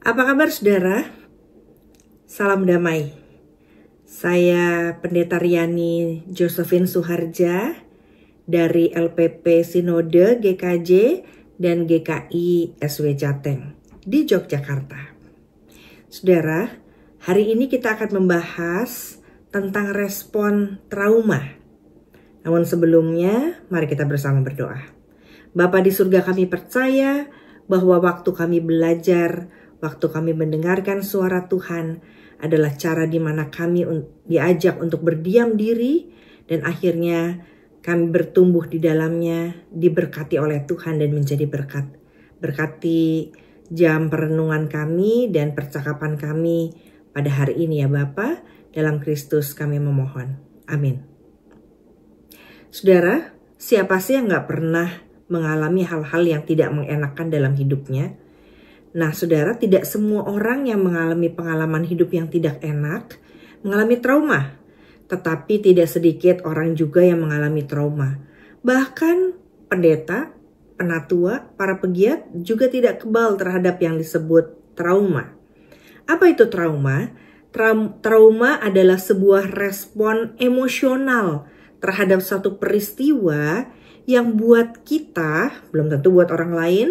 Apa kabar saudara? Salam damai. Saya Pendeta Riani Josephine Suharja dari LPP Sinode GKJ dan GKI SW Jateng di Yogyakarta. Saudara, hari ini kita akan membahas tentang respon trauma. Namun sebelumnya, mari kita bersama berdoa. Bapa di surga, kami percaya bahwa waktu kami belajar, waktu kami mendengarkan suara Tuhan adalah cara di mana kami diajak untuk berdiam diri dan akhirnya kami bertumbuh di dalamnya, diberkati oleh Tuhan dan menjadi berkat. Berkati jam perenungan kami dan percakapan kami pada hari ini ya Bapa, dalam Kristus kami memohon. Amin. Saudara, siapa sih yang gak pernah mengalami hal-hal yang tidak mengenakan dalam hidupnya? Nah, saudara, tidak semua orang yang mengalami pengalaman hidup yang tidak enak mengalami trauma. Tetapi tidak sedikit orang juga yang mengalami trauma. Bahkan pendeta, penatua, para pegiat juga tidak kebal terhadap yang disebut trauma. Apa itu trauma? Trauma adalah sebuah respon emosional terhadap suatu peristiwa yang buat kita, belum tentu buat orang lain,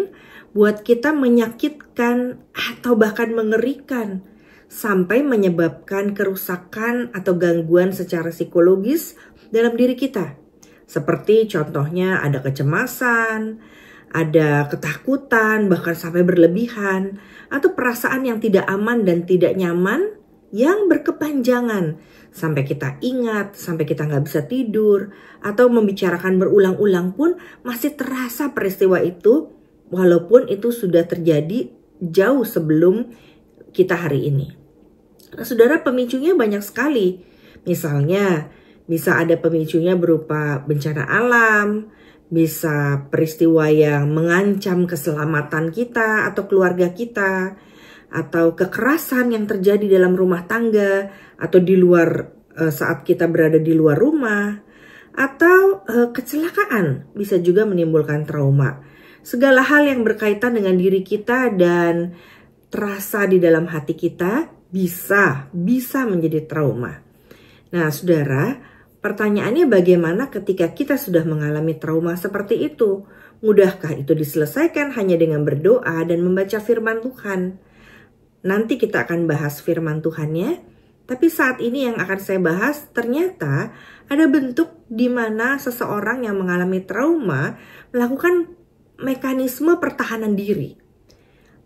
buat kita menyakitkan atau bahkan mengerikan sampai menyebabkan kerusakan atau gangguan secara psikologis dalam diri kita. Seperti contohnya ada kecemasan, ada ketakutan, bahkan sampai berlebihan, atau perasaan yang tidak aman dan tidak nyaman yang berkepanjangan sampai kita ingat, sampai kita nggak bisa tidur, atau membicarakan berulang-ulang pun masih terasa peristiwa itu, walaupun itu sudah terjadi jauh sebelum kita hari ini. Nah, saudara, pemicunya banyak sekali. Misalnya, bisa ada pemicunya berupa bencana alam, bisa peristiwa yang mengancam keselamatan kita atau keluarga kita, atau kekerasan yang terjadi dalam rumah tangga, atau di luar saat kita berada di luar rumah, atau kecelakaan bisa juga menimbulkan trauma. Segala hal yang berkaitan dengan diri kita dan terasa di dalam hati kita bisa menjadi trauma. Nah, saudara, pertanyaannya bagaimana ketika kita sudah mengalami trauma seperti itu? Mudahkah itu diselesaikan hanya dengan berdoa dan membaca firman Tuhan? Nanti kita akan bahas firman Tuhannya, tapi saat ini yang akan saya bahas ternyata ada bentuk di mana seseorang yang mengalami trauma melakukan mekanisme pertahanan diri.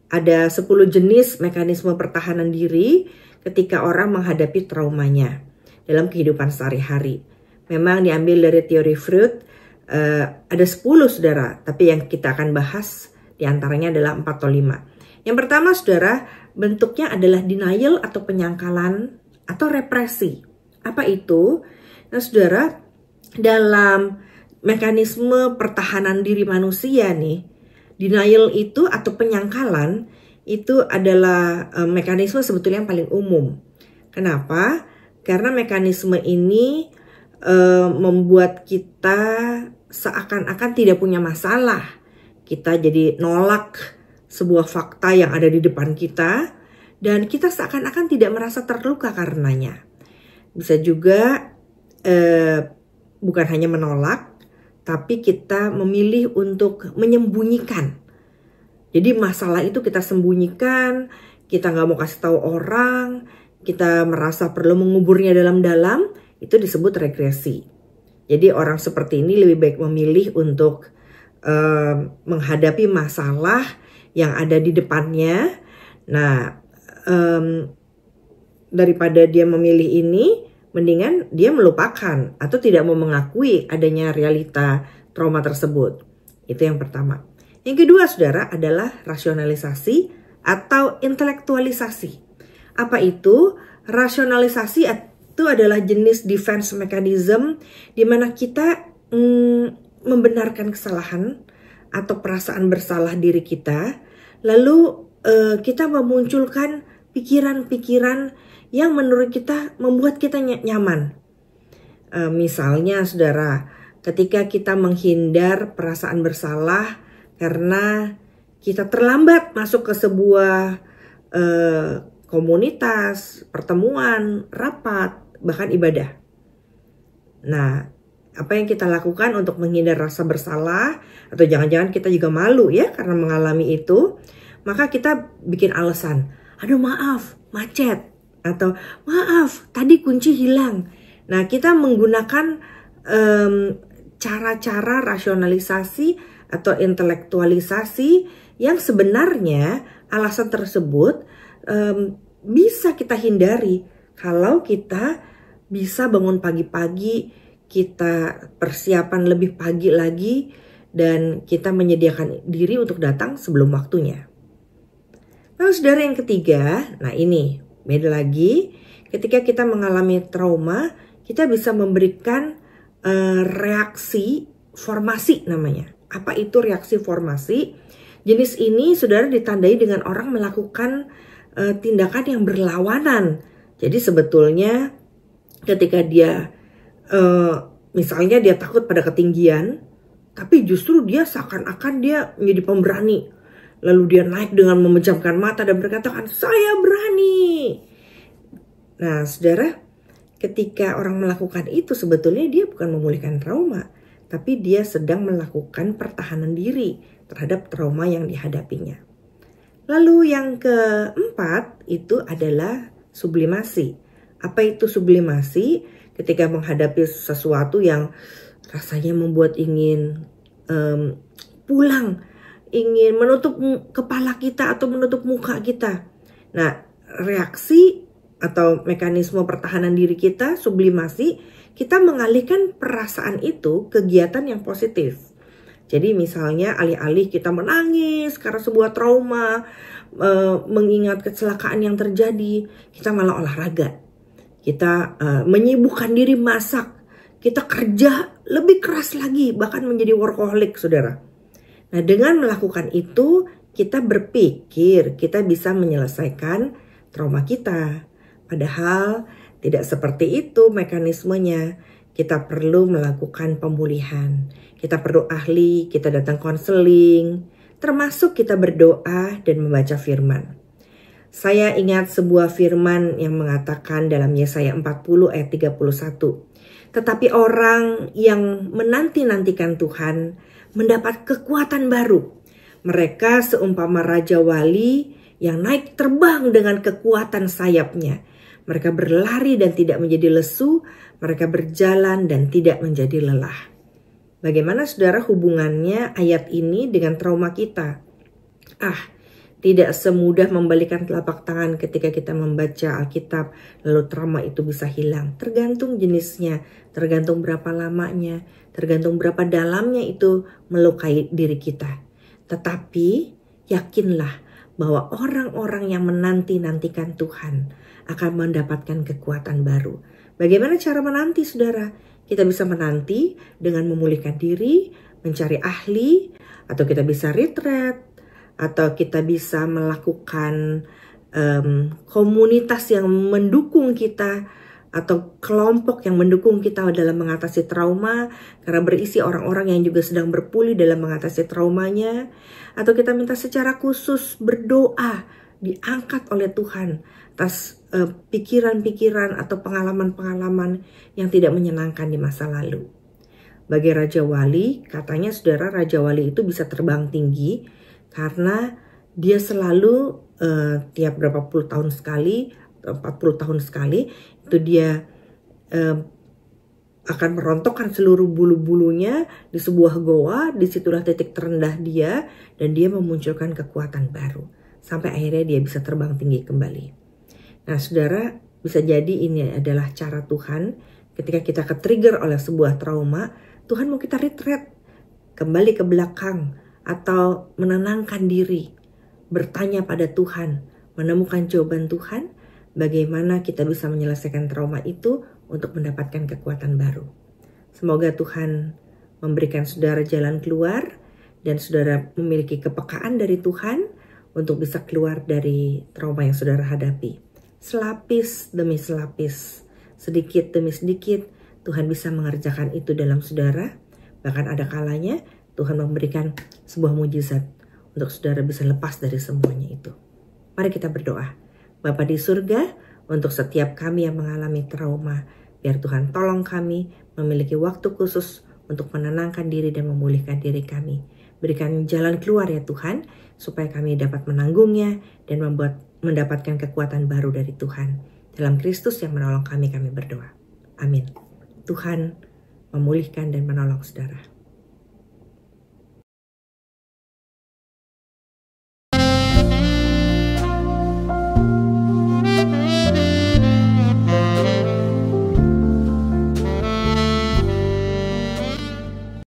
Ada 10 jenis mekanisme pertahanan diri ketika orang menghadapi traumanya dalam kehidupan sehari-hari. Memang diambil dari teori Freud, ada 10 saudara, tapi yang kita akan bahas diantaranya adalah 4 atau 5. Yang pertama saudara, bentuknya adalah denial atau penyangkalan atau represi. Apa itu? Nah saudara, dalam mekanisme pertahanan diri manusia nih, denial itu atau penyangkalan itu adalah mekanisme sebetulnya yang paling umum. Kenapa? Karena mekanisme ini membuat kita seakan-akan tidak punya masalah. Kita jadi nolak sebuah fakta yang ada di depan kita dan kita seakan-akan tidak merasa terluka karenanya. Bisa juga bukan hanya menolak, tapi kita memilih untuk menyembunyikan. Jadi masalah itu kita sembunyikan, kita nggak mau kasih tahu orang, kita merasa perlu menguburnya dalam-dalam, itu disebut regresi. Jadi orang seperti ini lebih baik memilih untuk menghadapi masalah yang ada di depannya. Nah, daripada dia memilih ini, mendingan dia melupakan atau tidak mau mengakui adanya realita trauma tersebut. Itu yang pertama. Yang kedua, saudara, adalah rasionalisasi atau intelektualisasi. Apa itu? Rasionalisasi itu adalah jenis defense mechanism di mana kita membenarkan kesalahan atau perasaan bersalah diri kita, lalu kita memunculkan pikiran-pikiran yang menurut kita membuat kita nyaman. Misalnya saudara, ketika kita menghindar perasaan bersalah karena kita terlambat masuk ke sebuah komunitas, pertemuan, rapat, bahkan ibadah. Nah, apa yang kita lakukan untuk menghindar rasa bersalah, atau jangan-jangan kita juga malu ya karena mengalami itu, maka kita bikin alasan, aduh maaf, macet, atau maaf, tadi kunci hilang. Nah, kita menggunakan cara-cara rasionalisasi atau intelektualisasi yang sebenarnya alasan tersebut bisa kita hindari kalau kita bisa bangun pagi-pagi, kita persiapan lebih pagi lagi, dan kita menyediakan diri untuk datang sebelum waktunya. Lalu saudara yang ketiga, nah ini beda lagi, ketika kita mengalami trauma, kita bisa memberikan reaksi formasi namanya. Apa itu reaksi formasi? Jenis ini saudara ditandai dengan orang melakukan tindakan yang berlawanan. Jadi sebetulnya ketika dia misalnya dia takut pada ketinggian, tapi justru dia seakan-akan dia menjadi pemberani. Lalu dia naik dengan memejamkan mata dan berkatakan, saya berani. Nah saudara, ketika orang melakukan itu sebetulnya dia bukan memulihkan trauma, tapi dia sedang melakukan pertahanan diri terhadap trauma yang dihadapinya. Lalu yang keempat itu adalah sublimasi. Apa itu sublimasi? Ketika menghadapi sesuatu yang rasanya membuat ingin pulang, ingin menutup kepala kita atau menutup muka kita. Nah, reaksi atau mekanisme pertahanan diri kita, sublimasi, kita mengalihkan perasaan itu kegiatan yang positif. Jadi misalnya alih-alih kita menangis karena sebuah trauma, mengingat kecelakaan yang terjadi, kita malah olahraga. Kita menyibukkan diri masak, kita kerja lebih keras lagi, bahkan menjadi workaholic saudara. Nah dengan melakukan itu, kita berpikir kita bisa menyelesaikan trauma kita. Padahal tidak seperti itu mekanismenya. Kita perlu melakukan pemulihan. Kita perlu ahli, kita datang konseling, termasuk kita berdoa dan membaca firman. Saya ingat sebuah firman yang mengatakan dalam Yesaya 40 ayat 31. Tetapi orang yang menanti-nantikan Tuhan mendapat kekuatan baru. Mereka seumpama Raja Wali yang naik terbang dengan kekuatan sayapnya. Mereka berlari dan tidak menjadi lesu, mereka berjalan dan tidak menjadi lelah. Bagaimana saudara hubungannya ayat ini dengan trauma kita? Tidak semudah membalikan telapak tangan ketika kita membaca Alkitab, lalu trauma itu bisa hilang. Tergantung jenisnya, tergantung berapa lamanya, tergantung berapa dalamnya itu melukai diri kita. Tetapi yakinlah bahwa orang-orang yang menanti-nantikan Tuhan akan mendapatkan kekuatan baru. Bagaimana cara menanti saudara? Kita bisa menanti dengan memulihkan diri, mencari ahli, atau kita bisa retreat, atau kita bisa melakukan komunitas yang mendukung kita, atau kelompok yang mendukung kita dalam mengatasi trauma, karena berisi orang-orang yang juga sedang berpulih dalam mengatasi traumanya. Atau kita minta secara khusus berdoa, diangkat oleh Tuhan atas pikiran-pikiran atau pengalaman-pengalaman yang tidak menyenangkan di masa lalu. Bagi Raja Wali, katanya saudara Raja Wali itu bisa terbang tinggi karena dia selalu tiap berapa puluh tahun sekali, 40 tahun sekali, itu dia akan merontokkan seluruh bulu-bulunya di sebuah goa, disitulah titik terendah dia, dan dia memunculkan kekuatan baru. Sampai akhirnya dia bisa terbang tinggi kembali. Nah saudara, bisa jadi ini adalah cara Tuhan ketika kita ke-trigger oleh sebuah trauma, Tuhan mau kita retreat, kembali ke belakang, atau menenangkan diri, bertanya pada Tuhan, menemukan jawaban Tuhan, bagaimana kita bisa menyelesaikan trauma itu untuk mendapatkan kekuatan baru. Semoga Tuhan memberikan saudara jalan keluar, dan saudara memiliki kepekaan dari Tuhan untuk bisa keluar dari trauma yang saudara hadapi. Selapis demi selapis, sedikit demi sedikit, Tuhan bisa mengerjakan itu dalam saudara. Bahkan ada kalanya Tuhan memberikan sebuah mujizat untuk saudara bisa lepas dari semuanya itu. Mari kita berdoa. Bapa di surga, untuk setiap kami yang mengalami trauma, biar Tuhan tolong kami memiliki waktu khusus untuk menenangkan diri dan memulihkan diri kami. Berikan jalan keluar ya Tuhan, supaya kami dapat menanggungnya dan mendapatkan kekuatan baru dari Tuhan. Dalam Kristus yang menolong kami berdoa. Amin. Tuhan memulihkan dan menolong saudara.